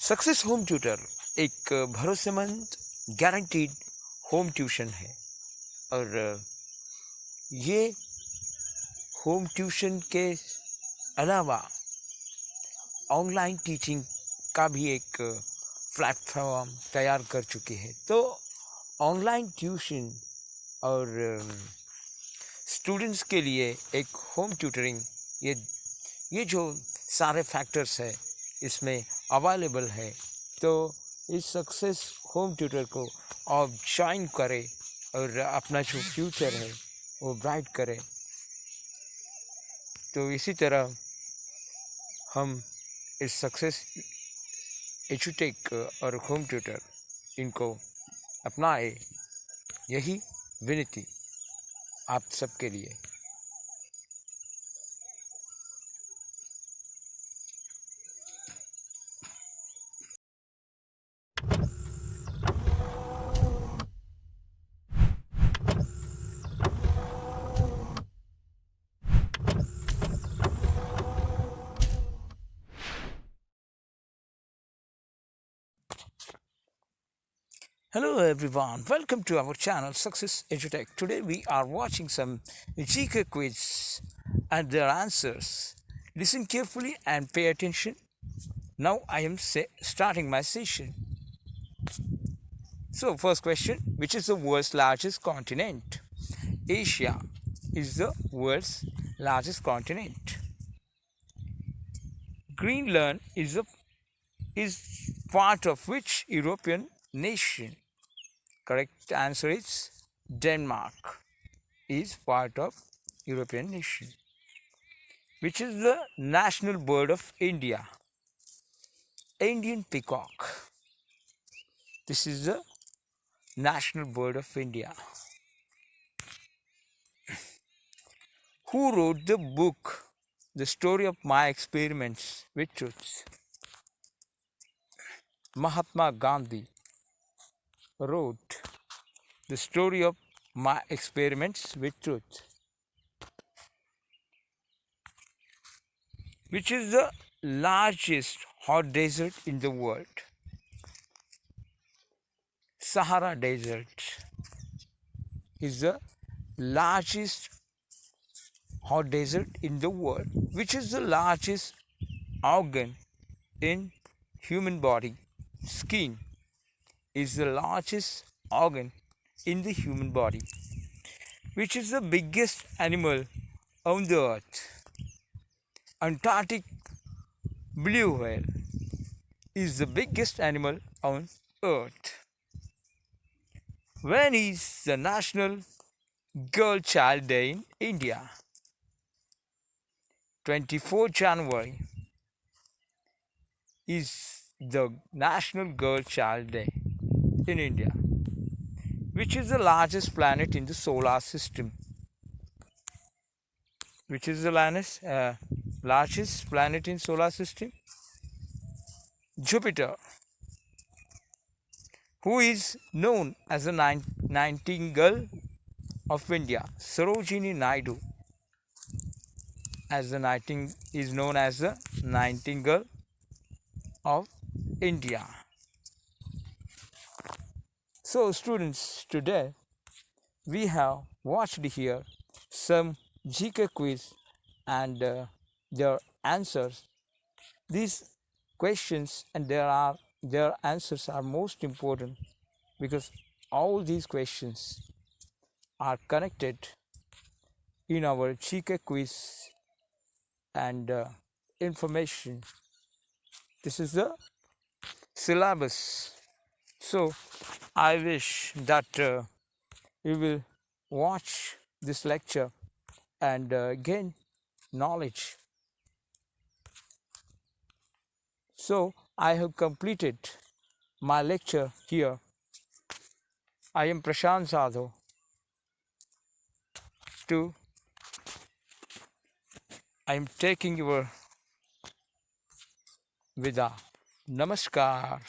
Success home tutor एक भरोसेमंद guaranteed home tuition है और ये होम ट्यूशन के अलावा ऑनलाइन टीचिंग का भी एक प्लेटफॉर्म तैयार कर चुकी है। तो ऑनलाइन ट्यूशन और स्टूडेंट्स के लिए एक होम ट्यूटरिंग ये जो सारे फैक्टर्स है इसमें अवेलेबल है। तो इस सक्सेस होम ट्यूटर को आप ज्वाइन करें और अपना जो फ्यूचर है वो ब्राइट करें। तो इसी तरह हम इस सक्सेस एजुटेक और होम ट्यूटर इनको अपनाए, यही विनती आप सबके लिए। Hello everyone, welcome to our channel Success Edutech. Today we are watching some GK quiz and their answers. Listen carefully and pay attention. Now I am starting my session. So first question, which is the world's largest continent? Asia is the world's largest continent. Greenland is part of which European nation? Correct answer is Denmark is part of European nation. Which is the national bird of India? Indian peacock. This is the national bird of India. Who wrote the book The Story of My Experiments with Truth? Mahatma Gandhi wrote The Story of My Experiments with Truth. Which is the largest hot desert in the world? Sahara Desert is the largest hot desert in the world. Which is the largest organ in human body? Skin is the largest organ in the human body. Which is the biggest animal on the earth? Antarctic blue whale is the biggest animal on earth. When is the National Girl Child Day in India? 24 January is the National Girl Child Day in India. Which is the largest planet in the solar system? Which is the largest planet in solar system? Jupiter. Who is known as the Nightingale of India? Sarojini Naidu is known as the Nightingale of India. So students, today we have watched here some GK quiz and their answers. These questions and their answers are most important because all these questions are connected in our GK quiz and information. This is the syllabus. So I wish that you will watch this lecture and gain knowledge. So I have completed my lecture here. I am Prashant Sadhu. I am taking your vida. Namaskar.